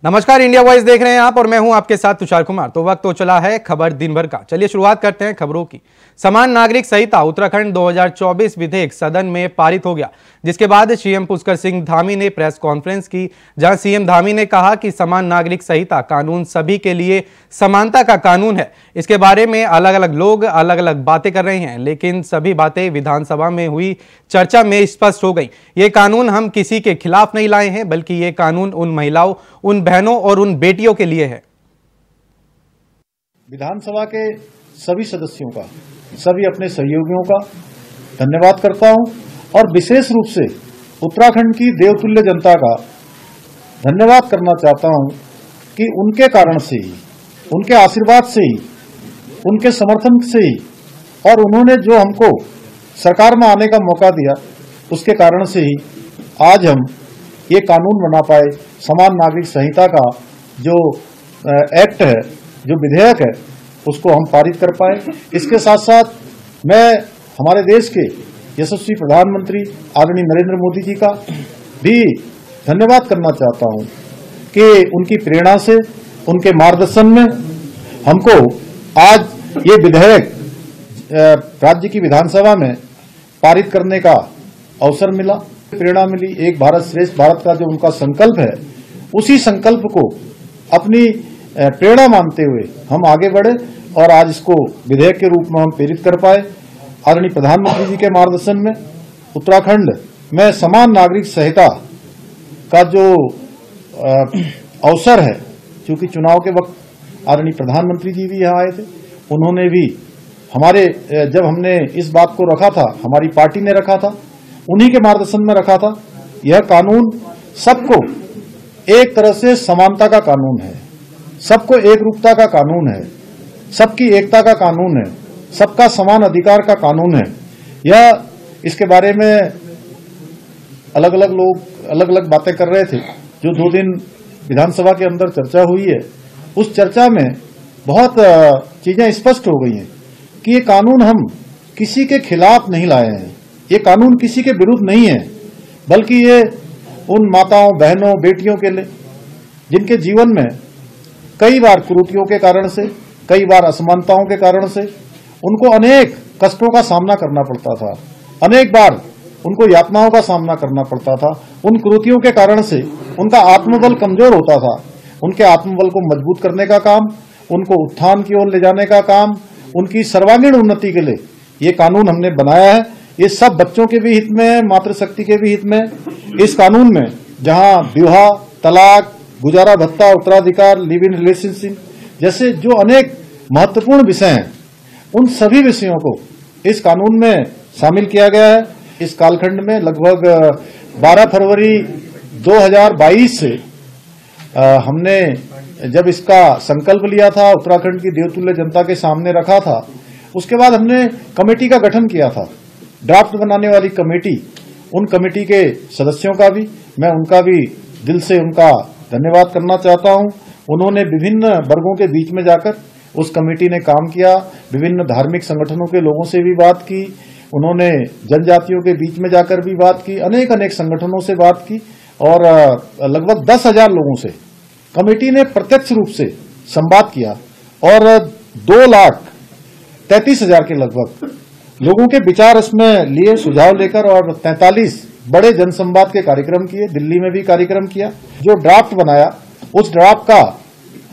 नमस्कार, India voice देख रहे हैं आप और मैं हूं आपके साथ तुषार कुमार। तो वक्त तो चला है खबर दिन भर का। चलिए शुरुआत करते हैं खबरों की। समान नागरिक संहिता उत्तराखंड 2024 विधेयक सदन में पारित हो गया, जिसके बाद सीएम पुष्कर सिंह धामी ने प्रेस कॉन्फ्रेंस की, जहां सीएम धामी ने कहा कि समान नागरिक संहिता कानून सभी के लिए समानता का कानून है। इसके बारे में अलग अलग लोग अलग अलग बातें कर रहे हैं, लेकिन सभी बातें विधानसभा में हुई चर्चा में स्पष्ट हो गई। ये कानून हम किसी के खिलाफ नहीं लाए हैं, बल्कि ये कानून उन महिलाओं, उन बहनों और उन बेटियों के लिए है। विधानसभा के सभी सदस्यों का, सभी अपने सहयोगियों का धन्यवाद करता हूं और विशेष रूप से उत्तराखंड की देवतुल्य जनता का धन्यवाद करना चाहता हूं कि उनके कारण से ही, उनके आशीर्वाद से ही, उनके समर्थन से ही और उन्होंने जो हमको सरकार में आने का मौका दिया, उसके कारण से ही आज हम ये कानून बना पाए। समान नागरिक संहिता का जो एक्ट है, जो विधेयक है, उसको हम पारित कर पाए। इसके साथ साथ मैं हमारे देश के यशस्वी प्रधानमंत्री आदरणीय नरेंद्र मोदी जी का भी धन्यवाद करना चाहता हूं कि उनकी प्रेरणा से, उनके मार्गदर्शन में हमको आज ये विधेयक राज्य की विधानसभा में पारित करने का अवसर मिला, प्रेरणा मिली। एक भारत श्रेष्ठ भारत का जो उनका संकल्प है, उसी संकल्प को अपनी प्रेरणा मानते हुए हम आगे बढ़े और आज इसको विधेयक के रूप में हम प्रेरित कर पाए। आदरणीय प्रधानमंत्री जी के मार्गदर्शन में उत्तराखंड में समान नागरिक संहिता का जो अवसर है, क्योंकि चुनाव के वक्त आदरणीय प्रधानमंत्री जी भी यहाँ आए थे, उन्होंने भी हमारे, जब हमने इस बात को रखा था, हमारी पार्टी ने रखा था, उन्हीं के मार्गदर्शन में रखा था। यह कानून सबको एक तरह से समानता का कानून है, सबको एक रूपता का कानून है, सबकी एकता का कानून है, सबका समान अधिकार का कानून है। यह इसके बारे में अलग अलग लोग अलग अलग बातें कर रहे थे। जो 2 दिन विधानसभा के अंदर चर्चा हुई है, उस चर्चा में बहुत चीजें स्पष्ट हो गई हैं कि ये कानून हम किसी के खिलाफ नहीं लाए हैं, ये कानून किसी के विरुद्ध नहीं है, बल्कि ये उन माताओं, बहनों, बेटियों के लिए जिनके जीवन में कई बार कुरीतियों के कारण से, कई बार असमानताओं के कारण से उनको अनेक कष्टों का सामना करना पड़ता था, अनेक बार उनको यातनाओं का सामना करना पड़ता था। उन कुरीतियों के कारण से उनका आत्मबल कमजोर होता था। उनके आत्मबल को मजबूत करने का काम, उनको उत्थान की ओर ले जाने का काम, उनकी सर्वांगीण उन्नति के लिए ये कानून हमने बनाया है। ये सब बच्चों के भी हित में है, मातृशक्ति के भी हित में। इस कानून में जहां विवाह, तलाक, गुजारा भत्ता, उत्तराधिकार, लिव इन रिलेशनशिप जैसे जो अनेक महत्वपूर्ण विषय हैं, उन सभी विषयों को इस कानून में शामिल किया गया है। इस कालखंड में लगभग 12 फरवरी 2022 से हमने जब इसका संकल्प लिया था, उत्तराखंड की देवतुल्य जनता के सामने रखा था, उसके बाद हमने कमेटी का गठन किया था, ड्राफ्ट बनाने वाली कमेटी। उन कमेटी के सदस्यों का भी मैं उनका भी दिल से उनका धन्यवाद करना चाहता हूं। उन्होंने विभिन्न वर्गों के बीच में जाकर उस कमेटी ने काम किया, विभिन्न धार्मिक संगठनों के लोगों से भी बात की, उन्होंने जनजातियों के बीच में जाकर भी बात की, अनेक संगठनों से बात की और लगभग 10,000 लोगों से कमेटी ने प्रत्यक्ष रूप से संवाद किया और 2,33,000 के लगभग लोगों के विचार इसमें लिए, सुझाव लेकर, और 43 बड़े जनसंवाद के कार्यक्रम किए। दिल्ली में भी कार्यक्रम किया। जो ड्राफ्ट बनाया, उस ड्राफ्ट का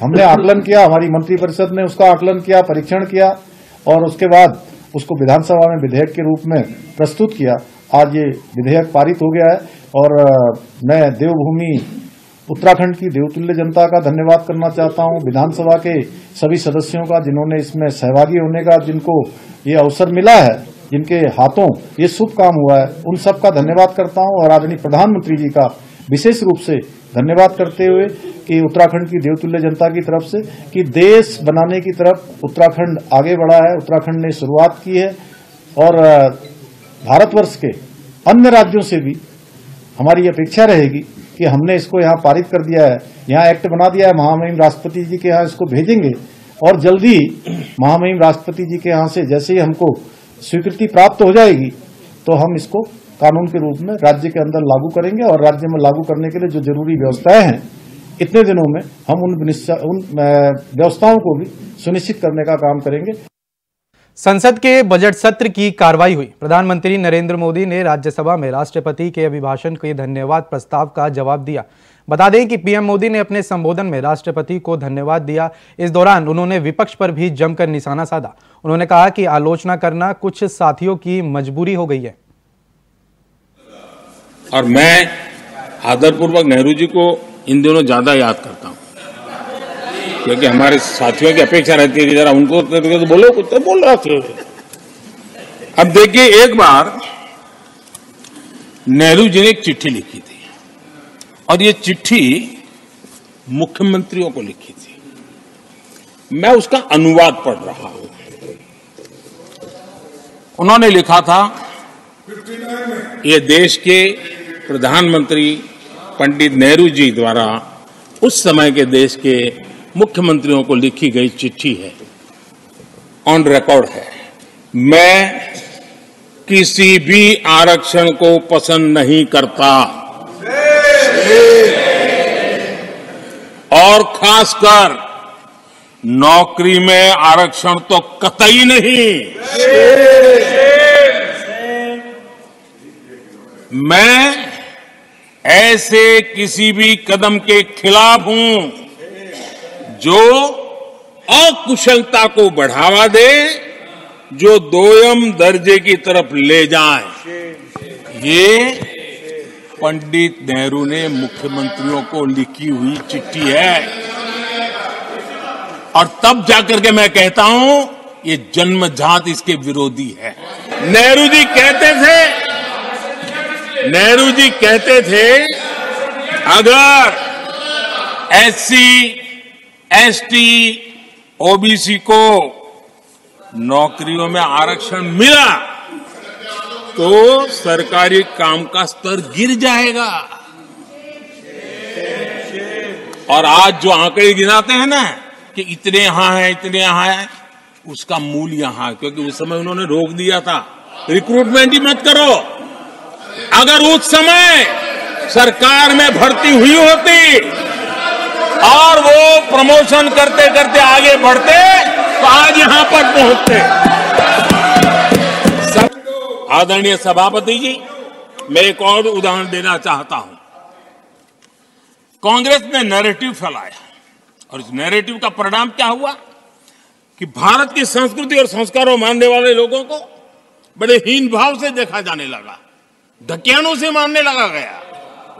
हमने आकलन किया, हमारी मंत्रिपरिषद ने उसका आकलन किया, परीक्षण किया और उसके बाद उसको विधानसभा में विधेयक के रूप में प्रस्तुत किया। आज ये विधेयक पारित हो गया है और मैं देवभूमि उत्तराखंड की देवतुल्य जनता का धन्यवाद करना चाहता हूं, विधानसभा के सभी सदस्यों का जिन्होंने इसमें सहभागी होने का, जिनको ये अवसर मिला है, जिनके हाथों ये शुभ काम हुआ है, उन सब का धन्यवाद करता हूं और आदरणीय प्रधानमंत्री जी का विशेष रूप से धन्यवाद करते हुए कि उत्तराखंड की देवतुल्य जनता की तरफ से कि देश बनाने की तरफ उत्तराखंड आगे बढ़ा है, उत्तराखंड ने शुरुआत की है और भारतवर्ष के अन्य राज्यों से भी हमारी अपेक्षा रहेगी कि हमने इसको यहाँ पारित कर दिया है, यहाँ एक्ट बना दिया है, महामहिम राष्ट्रपति जी के यहाँ इसको भेजेंगे और जल्दी महामहिम राष्ट्रपति जी के यहाँ से जैसे ही हमको स्वीकृति प्राप्त हो जाएगी तो हम इसको कानून के रूप में राज्य के अंदर लागू करेंगे और राज्य में लागू करने के लिए जो जरूरी व्यवस्थाएं हैं इतने दिनों में हम उन व्यवस्थाओं को भी सुनिश्चित करने का काम करेंगे। संसद के बजट सत्र की कार्रवाई हुई। प्रधानमंत्री नरेंद्र मोदी ने राज्यसभा में राष्ट्रपति के अभिभाषण के धन्यवाद प्रस्ताव का जवाब दिया। बता दें कि पीएम मोदी ने अपने संबोधन में राष्ट्रपति को धन्यवाद दिया। इस दौरान उन्होंने विपक्ष पर भी जमकर निशाना साधा। उन्होंने कहा कि आलोचना करना कुछ साथियों की मजबूरी हो गई है। और मैं आदरपूर्वक नेहरू जी को इन दिनों ज्यादा याद करता हूं, क्योंकि हमारे साथियों की अपेक्षा रहती है कि जरा उनको तो बोलो, कुछ तो बोल रहा थे। अब देखिए, एक बार नेहरू जी ने एक चिट्ठी लिखी थी और ये चिट्ठी मुख्यमंत्रियों को लिखी थी। मैं उसका अनुवाद पढ़ रहा हूं। उन्होंने लिखा था, ये देश के प्रधानमंत्री पंडित नेहरू जी द्वारा उस समय के देश के मुख्यमंत्रियों को लिखी गई चिट्ठी है, ऑन रिकॉर्ड है। मैं किसी भी आरक्षण को पसंद नहीं करता और खासकर नौकरी में आरक्षण तो कतई नहीं। मैं ऐसे किसी भी कदम के खिलाफ हूं जो अकुशलता को बढ़ावा दे, जो दोयम दर्जे की तरफ ले जाए। ये पंडित नेहरू ने मुख्यमंत्रियों को लिखी हुई चिट्ठी है। और तब जाकर के मैं कहता हूं, ये जन्मजात इसके विरोधी है। नेहरू जी कहते थे अगर एससी, एसटी, ओबीसी को नौकरियों में आरक्षण मिला तो सरकारी काम का स्तर गिर जाएगा। और आज जो आंकड़े गिनाते हैं ना कि इतने यहां है, इतने यहां है, उसका मूल यहां है, क्योंकि उस समय उन्होंने रोक दिया था, रिक्रूटमेंट ही मत करो। अगर उस समय सरकार में भर्ती हुई होती और वो प्रमोशन करते करते आगे बढ़ते तो आज यहां पर पहुंचते। आदरणीय सभापति जी, मैं एक और उदाहरण देना चाहता हूं। कांग्रेस ने नैरेटिव फैलाया और इस नैरेटिव का परिणाम क्या हुआ कि भारत की संस्कृति और संस्कारों मानने वाले लोगों को बड़े हीन भाव से देखा जाने लगा, ढकियानों से मानने लगा गया।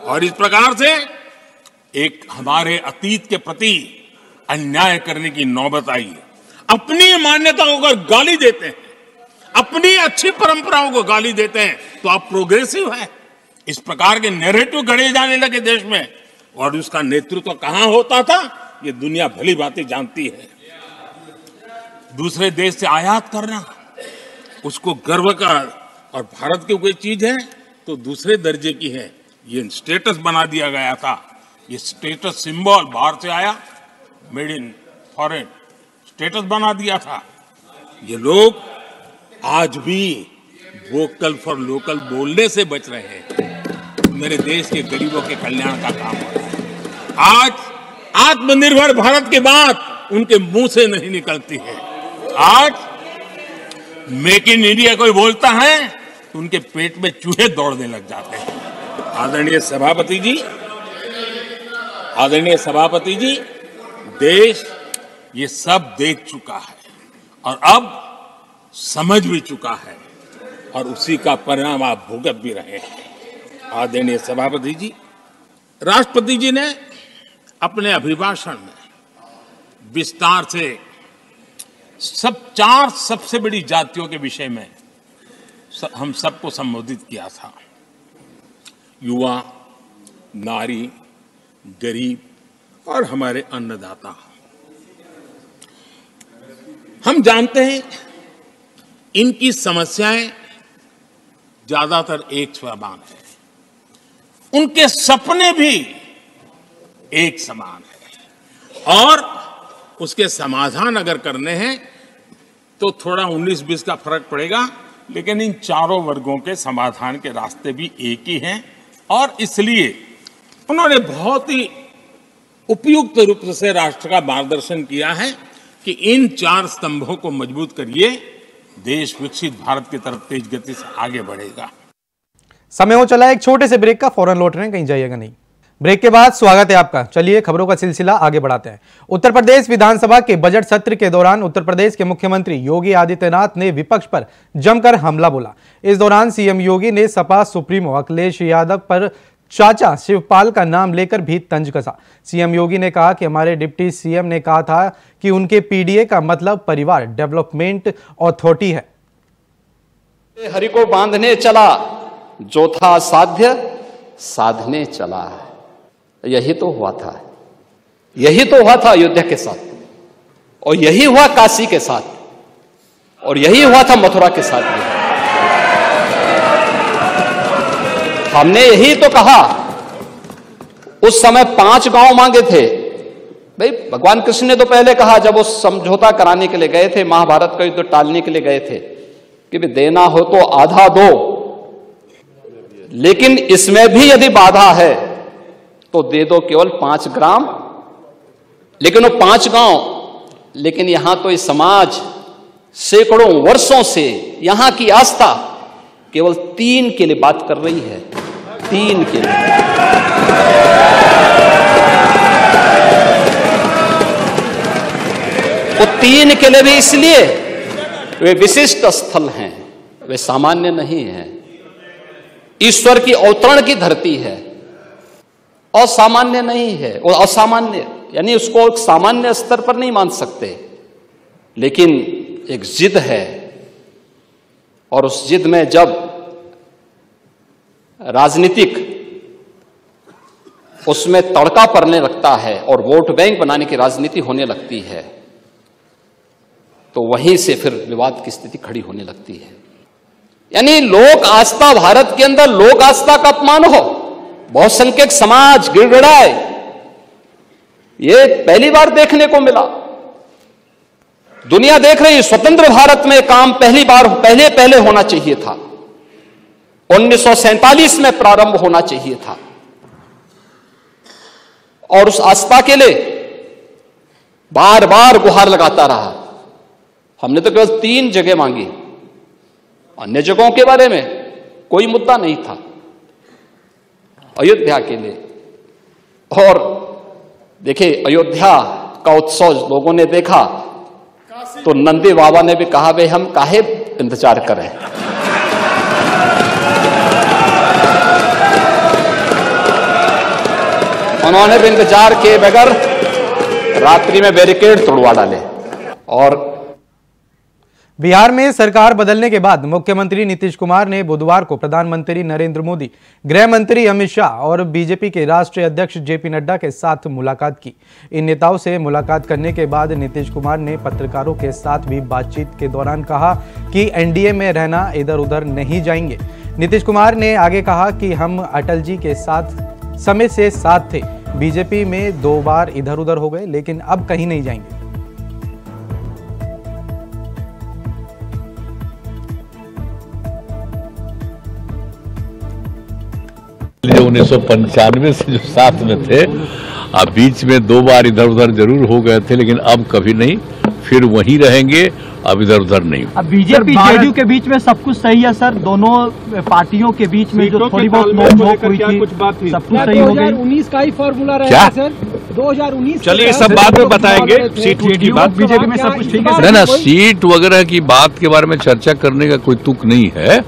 और इस प्रकार से एक हमारे अतीत के प्रति अन्याय करने की नौबत आई। अपनी मान्यताओं को गाली देते हैं, अपनी अच्छी परंपराओं को गाली देते हैं, तो आप प्रोग्रेसिव हैं। इस प्रकार के नैरेटिव गढ़े जाने लगे देश में, और उसका नेतृत्व कहां होता था ये दुनिया भली बातें जानती है। दूसरे देश से आयात करना, उसको गर्व का, और भारत की कोई चीज है तो दूसरे दर्जे की है, ये स्टेटस बना दिया गया था। ये स्टेटस सिंबल बाहर से आया, मेड इन फॉरेन स्टेटस बना दिया था। ये लोग आज भी वोकल फॉर लोकल बोलने से बच रहे हैं। मेरे देश के गरीबों के कल्याण का काम हो रहा है। आज आत्मनिर्भर भारत की बात उनके मुंह से नहीं निकलती है। आज मेक इन इंडिया कोई बोलता है तो उनके पेट में चूहे दौड़ने लग जाते हैं। आदरणीय सभापति जी, देश ये सब देख चुका है और अब समझ भी चुका है, और उसी का परिणाम आप भुगत भी रहे हैं। आदरणीय सभापति जी, राष्ट्रपति जी ने अपने अभिभाषण में विस्तार से चार सबसे बड़ी जातियों के विषय में हम सबको संबोधित किया था। युवा, नारी, गरीब और हमारे अन्नदाता। हम जानते हैं इनकी समस्याएं ज्यादातर एक समान है, उनके सपने भी एक समान है, और उसके समाधान अगर करने हैं तो थोड़ा 19-20 का फर्क पड़ेगा, लेकिन इन चारों वर्गों के समाधान के रास्ते भी एक ही हैं। और इसलिए उन्होंने बहुत ही उपयुक्त रूप से राष्ट्र का मार्गदर्शन किया है कि इन 4 स्तंभों को मजबूत करिए, देश विकसित भारत की तरफ तेज गति से आगे बढ़ेगा। समय हो चला एक छोटे से ब्रेक का, फौरन लौट रहे हैं, कहीं जाइएगा नहीं। ब्रेक के बाद स्वागत है आपका। चलिए खबरों का सिलसिला आगे बढ़ाते हैं। उत्तर प्रदेश विधानसभा के बजट सत्र के दौरान उत्तर प्रदेश के मुख्यमंत्री योगी आदित्यनाथ ने विपक्ष पर जमकर हमला बोला। इस दौरान सीएम योगी ने सपा सुप्रीमो अखिलेश यादव पर चाचा शिवपाल का नाम लेकर भी तंज कसा। सीएम योगी ने कहा कि हमारे डिप्टी सीएम ने कहा था कि उनके पीडीए का मतलब परिवार डेवलपमेंट अथॉरिटी है। हरि को बांधने चला, जो था साध्य साधने चला। यही तो हुआ था, यही तो हुआ था अयोध्या के साथ, और यही हुआ काशी के साथ, और यही हुआ था मथुरा के साथ भी। हमने यही तो कहा, उस समय 5 गांव मांगे थे। भाई भगवान कृष्ण ने तो पहले कहा, जब वो समझौता कराने के लिए गए थे, महाभारत का युद्ध टालने के लिए गए थे, कि भी देना हो तो आधा दो, लेकिन इसमें भी यदि बाधा है तो दे दो केवल 5 ग्राम। लेकिन वो 5 गांव, लेकिन यहां तो इस समाज सैकड़ों वर्षों से यहां की आस्था केवल 3 के लिए बात कर रही है, 3 के लिए। वो 3 के लिए भी इसलिए वे विशिष्ट स्थल हैं, वे सामान्य नहीं हैं। ईश्वर की अवतरण की धरती है, असामान्य नहीं है। वो असामान्य यानी उसको एक सामान्य स्तर पर नहीं मान सकते, लेकिन एक जिद है, और उस जिद में जब राजनीतिक उसमें तड़का पड़ने लगता है और वोट बैंक बनाने की राजनीति होने लगती है, तो वहीं से फिर विवाद की स्थिति खड़ी होने लगती है। यानी लोक आस्था, भारत के अंदर लोक आस्था का अपमान हो, बहुसंख्यक समाज गिड़गिड़ाए, ये पहली बार देखने को मिला। दुनिया देख रही, स्वतंत्र भारत में काम पहली बार पहले होना चाहिए था, 1947 में प्रारंभ होना चाहिए था, और उस आस्था के लिए बार बार गुहार लगाता रहा। हमने तो केवल 3 जगह मांगी, अन्य जगहों के बारे में कोई मुद्दा नहीं था। अयोध्या के लिए, और देखिए अयोध्या का उत्सव लोगों ने देखा तो नंदी बाबा ने भी कहा, भाई हम काहे इंतजार करें। उन्होंने भी इंतजार किए बगैर रात्रि में बैरिकेड तोड़वा डाले। और बिहार में सरकार बदलने के बाद मुख्यमंत्री नीतीश कुमार ने बुधवार को प्रधानमंत्री नरेंद्र मोदी, गृह मंत्री अमित शाह और बीजेपी के राष्ट्रीय अध्यक्ष जेपी नड्डा के साथ मुलाकात की। इन नेताओं से मुलाकात करने के बाद नीतीश कुमार ने पत्रकारों के साथ भी बातचीत के दौरान कहा कि एनडीए में रहना इधर उधर नहीं जाएंगे। नीतीश कुमार ने आगे कहा कि हम अटल जी के साथ समय से साथ थे, बीजेपी में 2 बार इधर उधर हो गए, लेकिन अब कहीं नहीं जाएंगे। 1995 से जो साथ में थे, अब बीच में 2 बार इधर उधर जरूर हो गए थे, लेकिन अब कभी नहीं, फिर वहीं रहेंगे, अब इधर उधर नहीं। अब बीजेपी जेडीयू के बीच में सब कुछ सही है सर, दोनों पार्टियों के बीच में जो थोड़ी बहुत नोक हुई थी, सब कुछ सही हो गई। 2019 का ही फॉर्मूला रहेगा सर, 2019। चलिए सब बाद में बताएंगे, सीट की बात बीजेपी में सब कुछ ठीक है ना, सीट वगैरह की बात के बारे में चर्चा करने का कोई तुक नहीं है,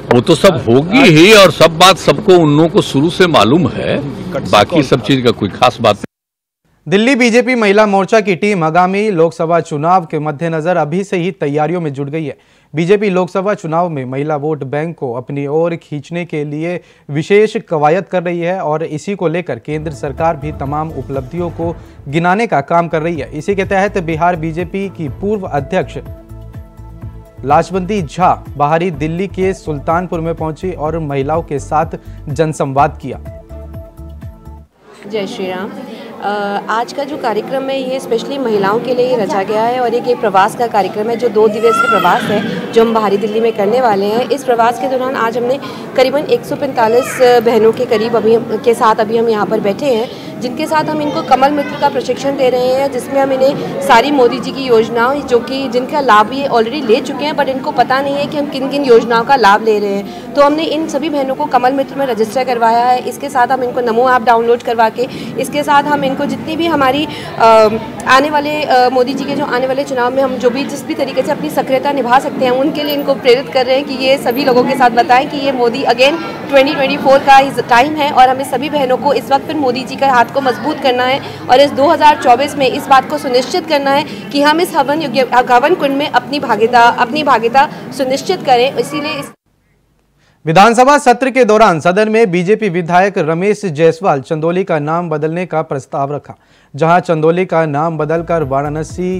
वो तो सब होगी ही, और सब बात सबको उन लोगों को शुरू से मालूम है, बाकी सब चीज का कोई खास बात नहीं। दिल्ली बीजेपी महिला मोर्चा की टीम आगामी लोकसभा चुनाव के मद्देनजर अभी से ही तैयारियों में जुट गई है। बीजेपी लोकसभा चुनाव में महिला वोट बैंक को अपनी ओर खींचने के लिए विशेष कवायद कर रही है, और इसी को लेकर केंद्र सरकार भी तमाम उपलब्धियों को गिनाने का काम कर रही है। इसी के तहत बिहार बीजेपी की पूर्व अध्यक्ष लाजवंती झा बाहरी दिल्ली के सुल्तानपुर में पहुंची और महिलाओं के साथ जनसंवाद किया। जय श्री राम। आज का जो कार्यक्रम है ये स्पेशली महिलाओं के लिए रचा गया है, और एक प्रवास का कार्यक्रम है जो 2 दिवसीय प्रवास है जो हम बाहरी दिल्ली में करने वाले हैं। इस प्रवास के दौरान आज हमने करीबन 145 बहनों के करीब अभी हम यहाँ पर बैठे हैं, जिनके साथ हम इनको कमल मित्र का प्रशिक्षण दे रहे हैं, जिसमें हम इन्हें सारी मोदी जी की योजनाओं जो कि जिनका लाभ ये ऑलरेडी ले चुके हैं, बट इनको पता नहीं है कि हम किन किन योजनाओं का लाभ ले रहे हैं। तो हमने इन सभी बहनों को कमल मित्र में रजिस्टर करवाया है। इसके साथ हम इनको नमो ऐप डाउनलोड करवा के, इसके साथ हम इनको जितनी भी हमारी आने वाले मोदी जी के जो आने वाले चुनाव में हम जो भी जिस भी तरीके से अपनी सक्रियता निभा सकते हैं, उनके लिए इनको प्रेरित कर रहे हैं कि ये सभी लोगों के साथ बताएं कि ये मोदी अगेन 2024 का टाइम है और हमें सभी बहनों को इस वक्त फिर मोदी जी का हाथ को मजबूत करना है और इस 2024 में इस बात को सुनिश्चित करना है कि हम इस हवन कुंड में अपनी भागीदारी सुनिश्चित करें। इसीलिए विधानसभा सत्र के दौरान सदन में बीजेपी विधायक रमेश जायसवाल चंदौली का नाम बदलने का प्रस्ताव रखा, जहां चंदौली का नाम बदलकर वाराणसी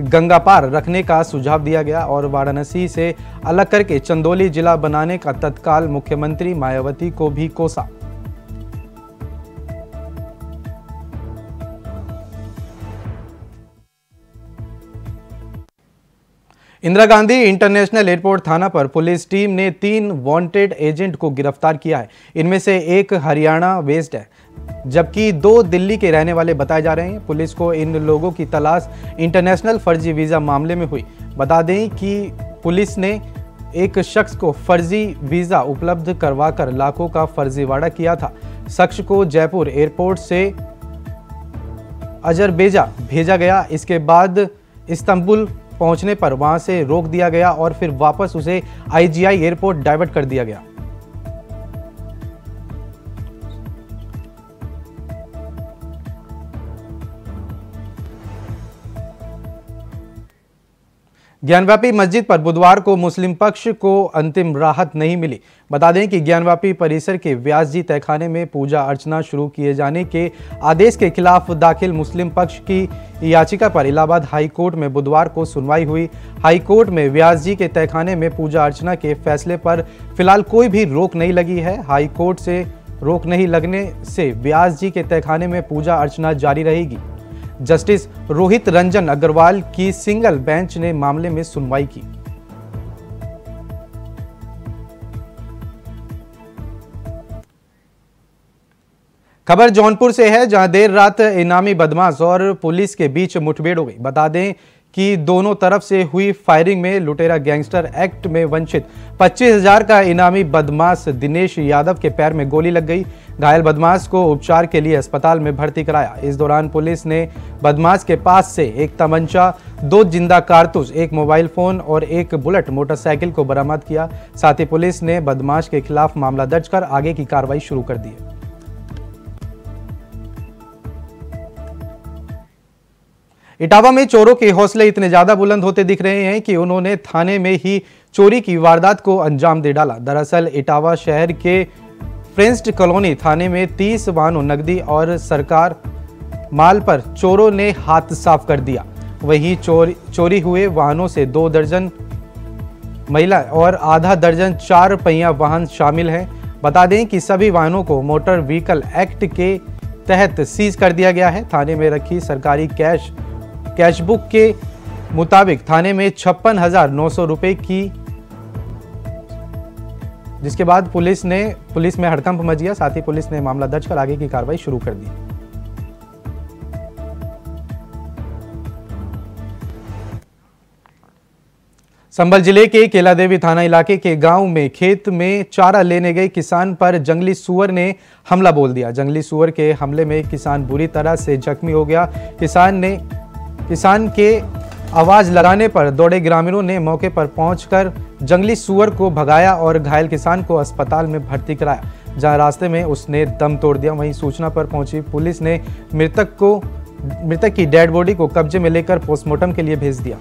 गंगा पार रखने का सुझाव दिया गया और वाराणसी से अलग करके चंदौली जिला बनाने का तत्काल मुख्यमंत्री मायावती को भी कोसा। इंदिरा गांधी इंटरनेशनल एयरपोर्ट थाना पर पुलिस टीम ने 3 वांटेड एजेंट को गिरफ्तार किया है। इनमें से एक हरियाणा बेस्ड है, जबकि 2 दिल्ली के रहने वाले बताए जा रहे हैं। पुलिस को इन लोगों की तलाश इंटरनेशनल फर्जी वीजा मामले में हुई। बता दें कि पुलिस ने एक शख्स को फर्जी वीजा उपलब्ध करवाकर लाखों का फर्जीवाड़ा किया था। शख्स को जयपुर एयरपोर्ट से अजरबैजान भेजा गया। इसके बाद इस्तांबुल पहुंचने पर वहां से रोक दिया गया और फिर वापस उसे आईजीआई एयरपोर्ट डाइवर्ट कर दिया गया। ज्ञानवापी मस्जिद पर बुधवार को मुस्लिम पक्ष को अंतिम राहत नहीं मिली। बता दें कि ज्ञानवापी परिसर के व्यास जी तहखाने में पूजा अर्चना शुरू किए जाने के आदेश के खिलाफ दाखिल मुस्लिम पक्ष की याचिका पर इलाहाबाद हाई कोर्ट में बुधवार को सुनवाई हुई। हाई कोर्ट में व्यास जी के तहखाने में पूजा अर्चना के फैसले पर फिलहाल कोई भी रोक नहीं लगी है। हाई कोर्ट से रोक नहीं लगने से व्यास जी के तहखाने में पूजा अर्चना जारी रहेगी। जस्टिस रोहित रंजन अग्रवाल की सिंगल बेंच ने मामले में सुनवाई की। खबर जौनपुर से है, जहां देर रात इनामी बदमाश और पुलिस के बीच मुठभेड़ हो गई। बता दें कि दोनों तरफ से हुई फायरिंग में लुटेरा गैंगस्टर एक्ट में वंचित 25,000 का इनामी बदमाश दिनेश यादव के पैर में गोली लग गई। घायल बदमाश को उपचार के लिए अस्पताल में भर्ती कराया। इस दौरान पुलिस ने बदमाश के पास से एक तमंचा, 2 जिंदा कारतूस, एक मोबाइल फोन और एक बुलेट मोटरसाइकिल को बरामद किया। साथ ही पुलिस ने बदमाश के खिलाफ मामला दर्ज कर आगे की कार्रवाई शुरू कर दी है। इटावा में चोरों के हौसले इतने ज्यादा बुलंद होते दिख रहे हैं कि उन्होंने थाने में ही चोरी की वारदात को अंजाम दे डाला। दरअसल इटावा शहर के फ्रेंस्ट कॉलोनी थाने में 30 वाहनों, नकदी और सरकार माल पर चोरों ने हाथ साफ कर दिया। वहीं चोरी हुए वाहनों से 2 दर्जन महिला और आधा दर्जन 4 पहिया वाहन शामिल हैं। बता दें कि सभी वाहनों को मोटर व्हीकल एक्ट के तहत सीज कर दिया गया है। थाने में रखी सरकारी कैशबुक के मुताबिक थाने में 56,900 रुपए की, जिसके बाद पुलिस में हड़कंप मच गया। साथ ही पुलिस ने मामला दर्ज कर आगे की कार्रवाई शुरू कर दी। संभल जिले के केलादेवी थाना इलाके के गांव में खेत में चारा लेने गए किसान पर जंगली सुअर ने हमला बोल दिया। जंगली सुअर के हमले में किसान बुरी तरह से जख्मी हो गया। किसान के आवाज लगाने पर दौड़े ग्रामीणों ने मौके पर पहुंचकर जंगली सुअर को भगाया और घायल किसान को अस्पताल में भर्ती कराया, जहां रास्ते में उसने दम तोड़ दिया। वहीं सूचना पर पहुंची पुलिस ने मृतक की डेड बॉडी को कब्जे में लेकर पोस्टमार्टम के लिए भेज दिया।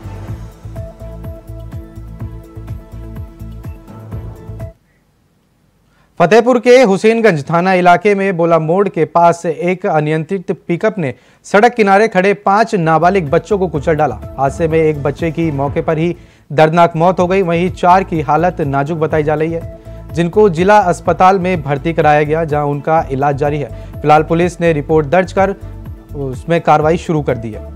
फतेहपुर के हुसैनगंज थाना इलाके में बोला मोड़ के पास एक अनियंत्रित पिकअप ने सड़क किनारे खड़े 5 नाबालिग बच्चों को कुचल डाला। हादसे में एक बच्चे की मौके पर ही दर्दनाक मौत हो गई। वहीं 4 की हालत नाजुक बताई जा रही है, जिनको जिला अस्पताल में भर्ती कराया गया, जहां उनका इलाज जारी है। फिलहाल पुलिस ने रिपोर्ट दर्ज कर उसमें कार्रवाई शुरू कर दी है।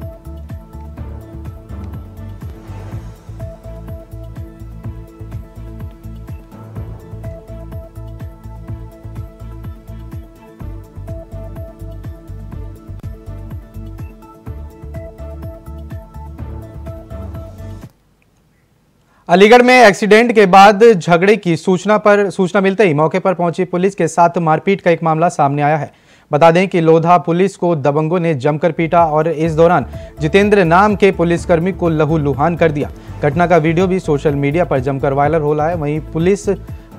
अलीगढ़ में एक्सीडेंट के बाद झगड़े की सूचना मिलते ही मौके पर पहुंची पुलिस के साथ मारपीट का एक मामला सामने आया है। बता दें कि लोधा पुलिस को दबंगों ने जमकर पीटा और इस दौरान जितेंद्र नाम के पुलिसकर्मी को लहूलुहान कर दिया। घटना का वीडियो भी सोशल मीडिया पर जमकर वायरल हो रहा है।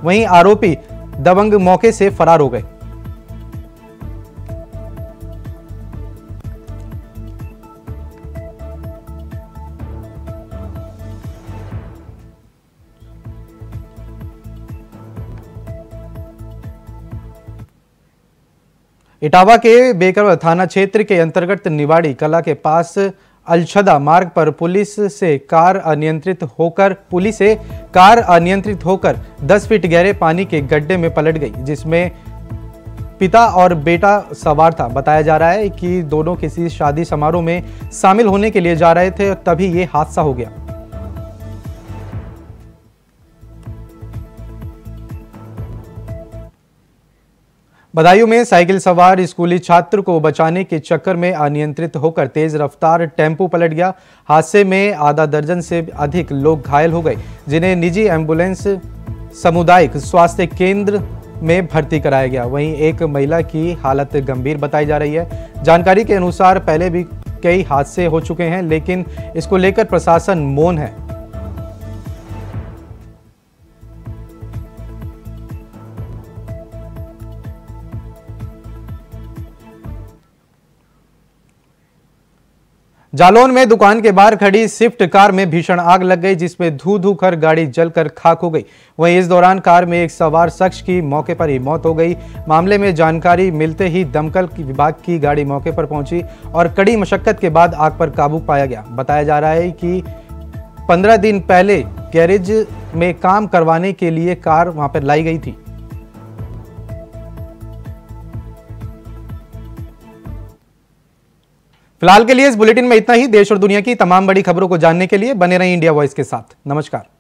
वहीं आरोपी दबंग मौके से फरार हो गए। इटावा के बेकरवा थाना क्षेत्र के अंतर्गत निवाड़ी कला के पास अलछदा मार्ग पर पुलिस से कार अनियंत्रित होकर 10 फीट गहरे पानी के गड्ढे में पलट गई, जिसमें पिता और बेटा सवार था। बताया जा रहा है कि दोनों किसी शादी समारोह में शामिल होने के लिए जा रहे थे, तभी ये हादसा हो गया। बदायूं में साइकिल सवार स्कूली छात्र को बचाने के चक्कर में अनियंत्रित होकर तेज रफ्तार टेम्पो पलट गया। हादसे में आधा दर्जन से अधिक लोग घायल हो गए, जिन्हें निजी एम्बुलेंस सामुदायिक स्वास्थ्य केंद्र में भर्ती कराया गया। वहीं एक महिला की हालत गंभीर बताई जा रही है। जानकारी के अनुसार पहले भी कई हादसे हो चुके हैं, लेकिन इसको लेकर प्रशासन मौन है। जालौन में दुकान के बाहर खड़ी स्विफ्ट कार में भीषण आग लग गई, जिसमें धू कर गाड़ी जलकर खाक हो गई। वहीं इस दौरान कार में एक सवार शख्स की मौके पर ही मौत हो गई। मामले में जानकारी मिलते ही दमकल विभाग की गाड़ी मौके पर पहुंची और कड़ी मशक्कत के बाद आग पर काबू पाया गया। बताया जा रहा है कि 15 दिन पहले गैरेज में काम करवाने के लिए कार वहां पर लाई गई थी। फिलहाल के लिए इस बुलेटिन में इतना ही। देश और दुनिया की तमाम बड़ी खबरों को जानने के लिए बने रहें इंडिया वॉइस के साथ। नमस्कार।